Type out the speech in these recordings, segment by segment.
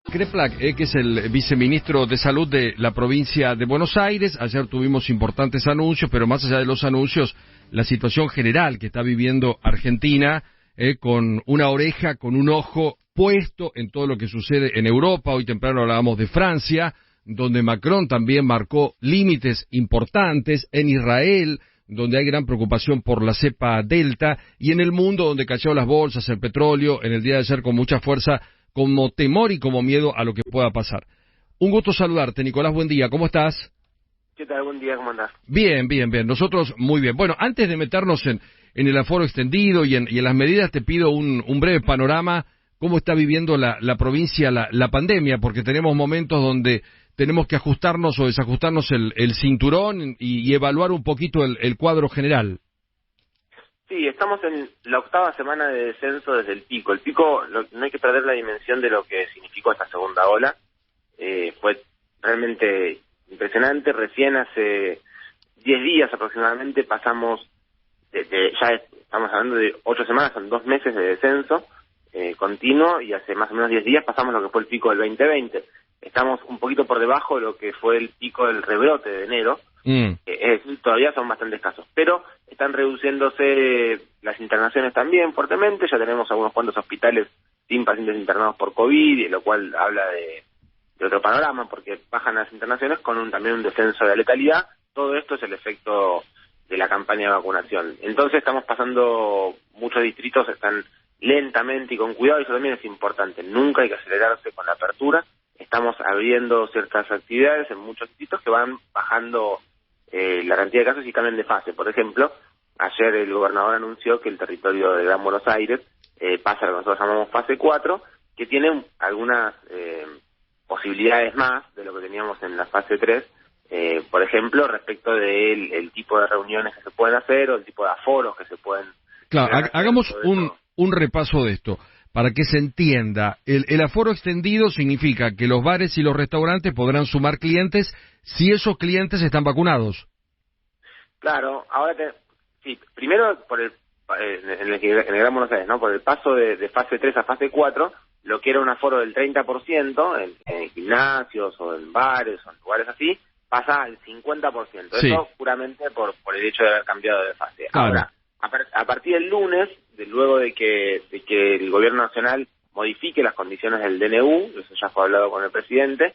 Kreplak, que es el viceministro de Salud de la provincia de Buenos Aires. Ayer tuvimos importantes anuncios, pero más allá de los anuncios, la situación general que está viviendo Argentina, con una oreja, con un ojo puesto en todo lo que sucede en Europa. Hoy temprano hablábamos de Francia, donde Macron también marcó límites importantes, en Israel, donde hay gran preocupación por la cepa Delta, y en el mundo donde cayeron las bolsas, el petróleo, en el día de ayer con mucha fuerza, como temor y como miedo a lo que pueda pasar. Un gusto saludarte, Nicolás, buen día, ¿cómo estás? ¿Qué tal? Buen día, ¿cómo andás? Bien, nosotros muy bien. Bueno, antes de meternos en el aforo extendido y en las medidas, te pido un breve panorama, cómo está viviendo la provincia la pandemia, porque tenemos momentos donde tenemos que ajustarnos o desajustarnos el cinturón y evaluar un poquito el cuadro general. Sí, estamos en la 8ª semana de descenso desde el pico. El pico, no hay que perder la dimensión de lo que significó esta segunda ola. Fue realmente impresionante. Recién hace 10 días aproximadamente pasamos, ya estamos hablando de 8 semanas, son 2 meses de descenso continuo, y hace más o menos 10 días pasamos lo que fue el pico del 2020. Estamos un poquito por debajo de lo que fue el pico del rebrote de enero. Es decir, todavía son bastantes casos, pero están reduciéndose las internaciones también fuertemente. Ya tenemos algunos cuantos hospitales sin pacientes internados por COVID, lo cual habla de otro panorama, porque bajan las internaciones con también un descenso de la letalidad. Todo esto es el efecto de la campaña de vacunación. Entonces estamos pasando, muchos distritos están lentamente y con cuidado, y eso también es importante. Nunca hay que acelerarse con la apertura. Estamos abriendo ciertas actividades en muchos distritos que van bajando la cantidad de casos y cambian de fase. Por ejemplo, ayer el gobernador anunció que el territorio de Gran Buenos Aires pasa a lo que nosotros llamamos fase 4, que tiene algunas posibilidades más de lo que teníamos en la fase 3, por ejemplo, respecto del el tipo de reuniones que se pueden hacer o el tipo de aforos que se pueden... Claro, hagamos un repaso de esto. Para que se entienda, el aforo extendido significa que los bares y los restaurantes podrán sumar clientes si esos clientes están vacunados. Claro, ahora sí, primero por en el Gran Buenos Aires, ¿no? Por el paso de fase 3 a fase 4, lo que era un aforo del 30% en gimnasios o en bares o en lugares así, pasa al 50%. Sí. Eso puramente por el hecho de haber cambiado de fase. Claro. Ahora, a partir del lunes, luego de que el gobierno nacional modifique las condiciones del DNU, eso ya fue hablado con el presidente,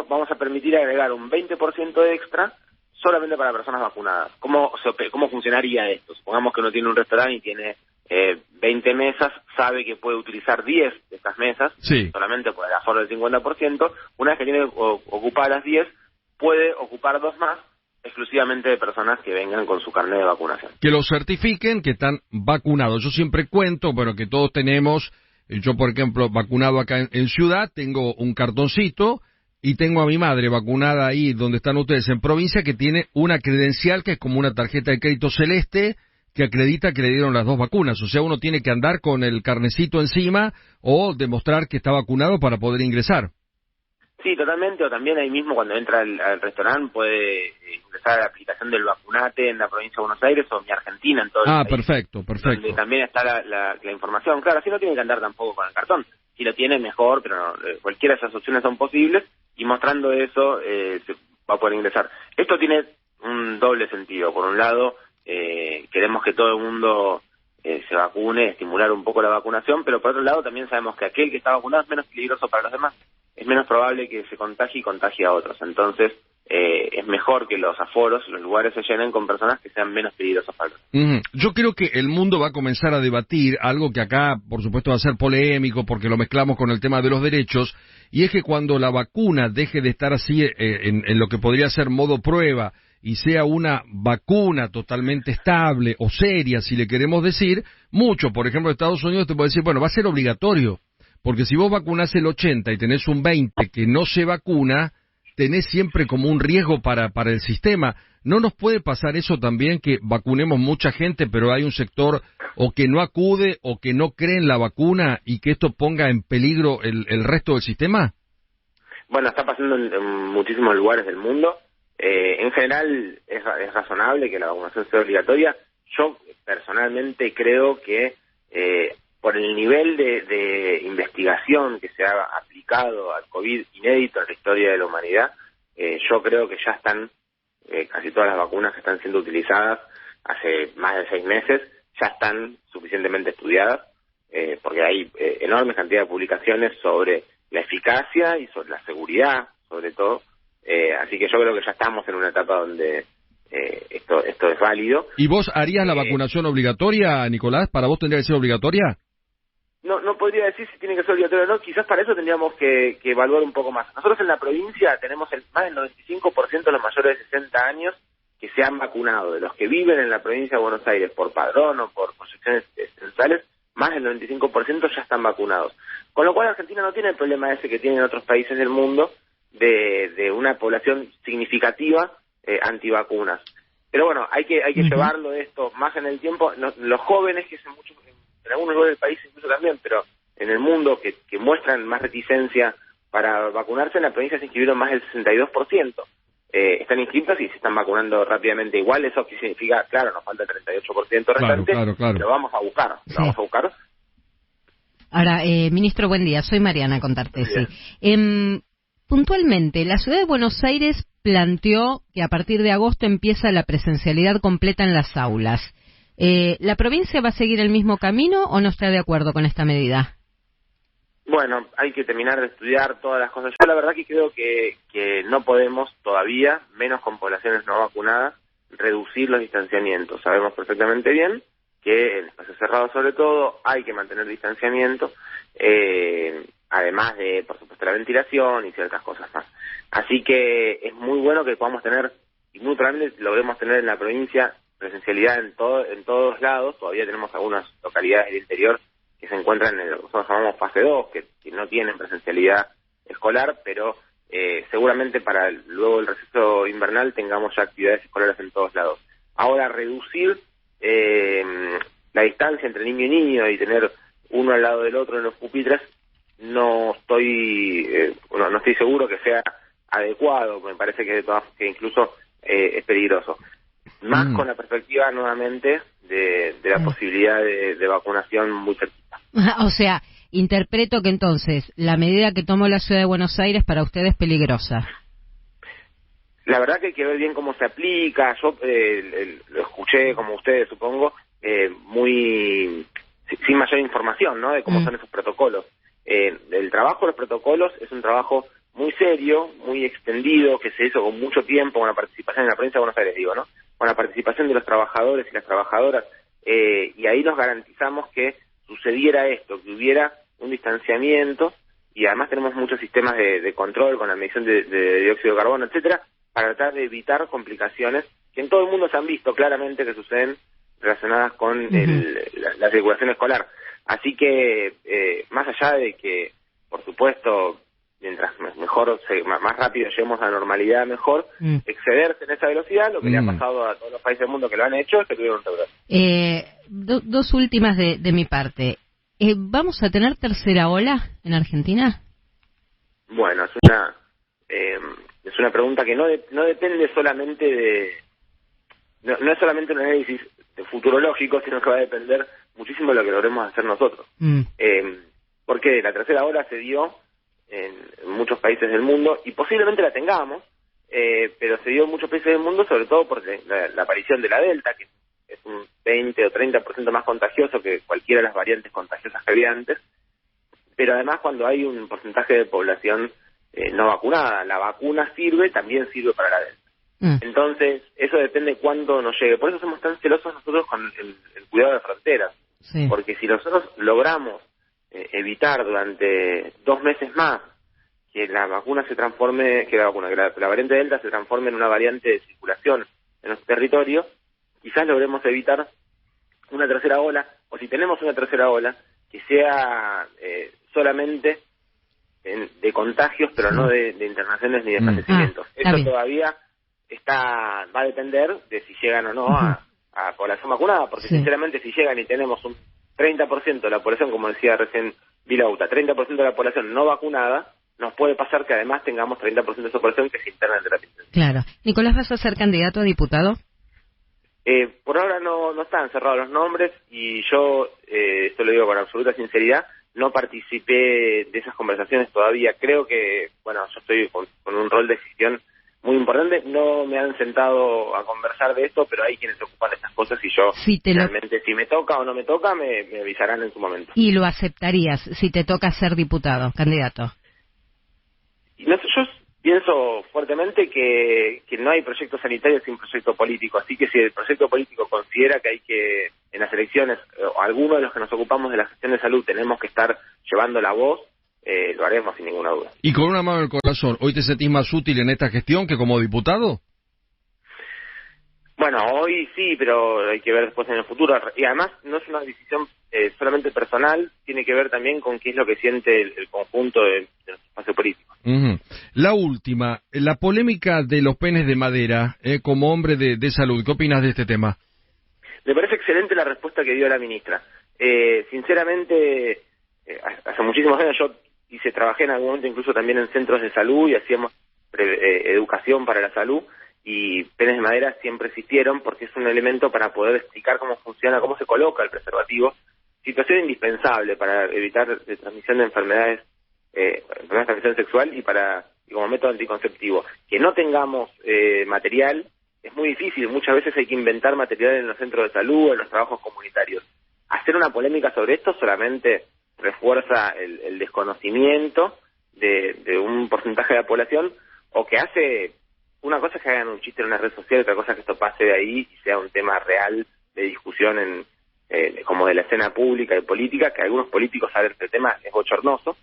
vamos a permitir agregar un 20% de extra solamente para personas vacunadas. ¿Cómo funcionaría esto? Supongamos que uno tiene un restaurante y tiene 20 mesas, sabe que puede utilizar 10 de estas mesas, sí, solamente por el aforo del 50%. Una vez que tiene ocupadas las 10, puede ocupar 2 más, exclusivamente de personas que vengan con su carnet de vacunación. Que lo certifiquen que están vacunados. Yo siempre cuento, bueno, que todos tenemos, yo por ejemplo, vacunado acá en Ciudad, tengo un cartoncito, y tengo a mi madre vacunada ahí donde están ustedes en provincia, que tiene una credencial que es como una tarjeta de crédito celeste que acredita que le dieron las 2 vacunas. O sea, uno tiene que andar con el carnecito encima o demostrar que está vacunado para poder ingresar. Sí, totalmente, o también ahí mismo cuando entra al restaurante puede ingresar a la aplicación del Vacunate en la provincia de Buenos Aires o Mi Argentina en todo el país. Perfecto. Donde también está la información. Claro, así no tiene que andar tampoco con el cartón. Si lo tiene, mejor, pero no, cualquiera de esas opciones son posibles, y mostrando eso se va a poder ingresar. Esto tiene un doble sentido. Por un lado, queremos que todo el mundo se vacune, estimular un poco la vacunación, pero por otro lado también sabemos que aquel que está vacunado es menos peligroso para los demás. Es menos probable que se contagie y contagie a otros. Entonces, es mejor que los aforos, los lugares se llenen con personas que sean menos peligrosas para los. Yo creo que el mundo va a comenzar a debatir algo que acá, por supuesto, va a ser polémico porque lo mezclamos con el tema de los derechos, y es que cuando la vacuna deje de estar así en lo que podría ser modo prueba y sea una vacuna totalmente estable o seria, si le queremos decir, mucho, por ejemplo, Estados Unidos te puede decir, bueno, va a ser obligatorio. Porque si vos vacunás el 80 y tenés un 20 que no se vacuna, tenés siempre como un riesgo para el sistema. ¿No nos puede pasar eso también, que vacunemos mucha gente, pero hay un sector o que no acude o que no cree en la vacuna y que esto ponga en peligro el resto del sistema? Bueno, está pasando en muchísimos lugares del mundo. En general es razonable que la vacunación sea obligatoria. Yo personalmente creo que por el nivel de investigación que se ha aplicado al COVID inédito en la historia de la humanidad, yo creo que ya están casi todas las vacunas que están siendo utilizadas hace más de 6 meses, ya están suficientemente estudiadas, porque hay enormes cantidades de publicaciones sobre la eficacia y sobre la seguridad, sobre todo. Así que yo creo que ya estamos en una etapa donde esto es válido. ¿Y vos harías la vacunación obligatoria, Nicolás? ¿Para vos tendría que ser obligatoria? No podría decir si tiene que ser obligatorio o no, quizás para eso tendríamos que evaluar un poco más. Nosotros en la provincia tenemos más del 95% de los mayores de 60 años que se han vacunado. De los que viven en la provincia de Buenos Aires por padrón o por proyecciones censales, más del 95% ya están vacunados. Con lo cual Argentina no tiene el problema ese que tienen otros países del mundo de una población significativa antivacunas. Pero bueno, hay que llevarlo esto más en el tiempo. Los jóvenes, que es en algunos lugares del país incluso también, pero en el mundo que muestran más reticencia para vacunarse, en la provincia se inscribieron más del 62%. Están inscritos y se están vacunando rápidamente. Igual eso que significa, claro, nos falta el 38% restante, claro. Lo vamos a buscar, Sí. lo vamos a buscar. Ahora, ministro, buen día. Soy Mariana Contartesi. Puntualmente, la Ciudad de Buenos Aires planteó que a partir de agosto empieza la presencialidad completa en las aulas. ¿La provincia va a seguir el mismo camino o no está de acuerdo con esta medida? Bueno, hay que terminar de estudiar todas las cosas. Yo la verdad que creo que no podemos todavía, menos con poblaciones no vacunadas, reducir los distanciamientos. Sabemos perfectamente bien que en espacios cerrados sobre todo hay que mantener distanciamiento, además de, por supuesto, la ventilación y ciertas cosas más. Así que es muy bueno que podamos tener, y muy probablemente logremos tener en la provincia presencialidad en todos lados. Todavía tenemos algunas localidades del interior que se encuentran en lo que nosotros llamamos fase 2, que no tienen presencialidad escolar, pero seguramente para luego el receso invernal tengamos ya actividades escolares en todos lados. Ahora, reducir la distancia entre niño y niño y tener uno al lado del otro en los pupitres, no estoy seguro que sea adecuado. Me parece que incluso es peligroso. Más con la perspectiva nuevamente de la posibilidad de vacunación muy cerquita. O sea, interpreto que entonces la medida que tomó la Ciudad de Buenos Aires para usted es peligrosa. La verdad que hay que ver bien cómo se aplica. Yo lo escuché, como ustedes supongo, sin mayor información, ¿no?, de cómo son esos protocolos. El trabajo de los protocolos es un trabajo muy serio, muy extendido, que se hizo con mucho tiempo, con la participación en la provincia de Buenos Aires, digo, ¿no?, con la participación de los trabajadores y las trabajadoras, y ahí nos garantizamos que sucediera esto, que hubiera un distanciamiento, y además tenemos muchos sistemas de control con la medición de dióxido de carbono, etcétera, para tratar de evitar complicaciones que en todo el mundo se han visto claramente que suceden relacionadas con la circulación escolar. Así que, más allá de que, por supuesto, mientras más rápido lleguemos a la normalidad, mejor, excederse en esa velocidad, lo que le ha pasado a todos los países del mundo que lo han hecho es que tuvieron un rebrote. Dos últimas de mi parte. ¿Vamos a tener tercera ola en Argentina? Bueno, es una pregunta que no depende solamente no es solamente un análisis futurológico, sino que va a depender muchísimo de lo que logremos hacer nosotros. Porque la tercera ola se dio en muchos países del mundo, y posiblemente la tengamos, pero se dio en muchos países del mundo, sobre todo por la aparición de la Delta, que es un 20 o 30% más contagioso que cualquiera de las variantes contagiosas que había antes, pero además cuando hay un porcentaje de población no vacunada, la vacuna también sirve para la Delta. Entonces, eso depende de cuándo nos llegue. Por eso somos tan celosos nosotros con el cuidado de fronteras, porque si nosotros logramos evitar durante 2 meses más que la vacuna se transforme, que la variante Delta se transforme en una variante de circulación en nuestro territorio, quizás logremos evitar una tercera ola, o si tenemos una tercera ola, que sea solamente de contagios, pero no de internaciones ni de fallecimientos. Eso todavía va a depender de si llegan o no a población vacunada, porque sinceramente si llegan y tenemos un 30% de la población, como decía recién Vilauta, 30% de la población no vacunada, nos puede pasar que además tengamos 30% de esa población que se interna en terapia. Claro. Nicolás, ¿vas a ser candidato a diputado? Por ahora no están cerrados los nombres y yo, esto lo digo con absoluta sinceridad, no participé de esas conversaciones todavía. Creo que, bueno, yo estoy con un rol de gestión muy importante. No me han sentado a conversar de esto, pero hay quienes se ocupan de estas cosas y yo realmente, si me toca o no me toca, me avisarán en su momento. ¿Y lo aceptarías si te toca ser diputado, candidato? Y no sé, yo pienso fuertemente que no hay proyecto sanitario sin proyecto político, así que si el proyecto político considera que hay que, en las elecciones, o alguno de los que nos ocupamos de la gestión de salud tenemos que estar llevando la voz, lo haremos sin ninguna duda. Y con una mano en el corazón, ¿hoy te sentís más útil en esta gestión que como diputado? Bueno, hoy sí, pero hay que ver después en el futuro. Y además no es una decisión solamente personal, tiene que ver también con qué es lo que siente el conjunto de nuestro espacio político. Uh-huh. La última, la polémica de los penes de madera, como hombre de salud, ¿qué opinas de este tema? Me parece excelente la respuesta que dio la ministra. Sinceramente, hace muchísimos años yo trabajé en algún momento incluso también en centros de salud y hacíamos educación para la salud, y penes de madera siempre existieron porque es un elemento para poder explicar cómo funciona, cómo se coloca el preservativo, situación indispensable para evitar la transmisión de enfermedades de transmisión sexual y como método anticonceptivo. Que no tengamos material es muy difícil, muchas veces hay que inventar material en los centros de salud, en los trabajos comunitarios. Hacer una polémica sobre esto solamente refuerza el desconocimiento de un porcentaje de la población, o que hace, una cosa es que hagan un chiste en una red social, otra cosa es que esto pase de ahí y sea un tema real de discusión como de la escena pública y política, que algunos políticos saben este tema, es bochornoso.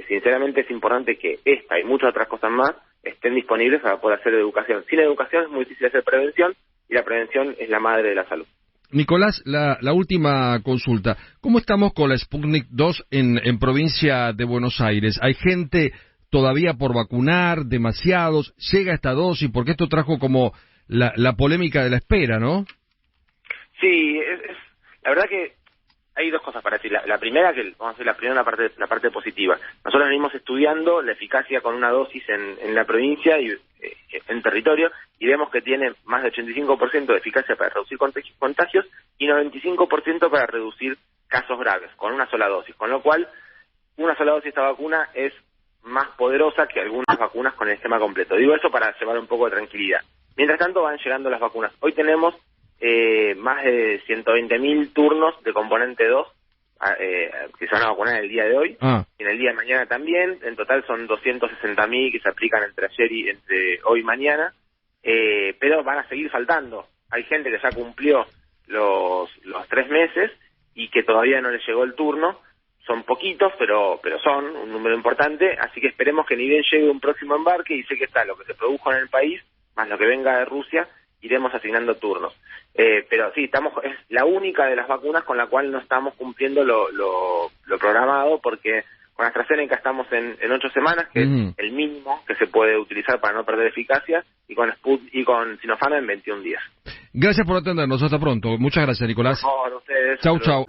Sinceramente es importante que esta y muchas otras cosas más estén disponibles para poder hacer educación. Sin educación es muy difícil hacer prevención, y la prevención es la madre de la salud. Nicolás, la última consulta. ¿Cómo estamos con la Sputnik 2 en provincia de Buenos Aires? ¿Hay gente todavía por vacunar, demasiados? ¿Llega esta dosis? Porque esto trajo como la polémica de la espera, ¿no? Sí, la verdad que hay dos cosas para decir. La primera, que vamos a hacer la parte positiva. Nosotros venimos estudiando la eficacia con una dosis en la provincia y en territorio, y vemos que tiene más de 85% de eficacia para reducir contagios y 95% para reducir casos graves, con una sola dosis. Con lo cual, una sola dosis de esta vacuna es más poderosa que algunas vacunas con el esquema completo. Digo eso para llevar un poco de tranquilidad. Mientras tanto, van llegando las vacunas. Hoy tenemos más de 120.000 turnos de componente 2 que se van a vacunar el día de hoy, y en el día de mañana también. En total son 260.000 que se aplican entre hoy y mañana, pero van a seguir faltando. Hay gente que ya cumplió los 3 meses y que todavía no les llegó el turno. Son poquitos, pero son un número importante, así que esperemos que ni bien llegue un próximo embarque y sé que está lo que se produjo en el país, más lo que venga de Rusia, iremos asignando turnos. Pero sí, es la única de las vacunas con la cual no estamos cumpliendo lo programado, porque con AstraZeneca estamos en 8 semanas, que es el mínimo que se puede utilizar para no perder eficacia, y con Sinopharm en 21 días. Gracias por atendernos, hasta pronto. Muchas gracias, Nicolás. Por favor, ustedes. Chau.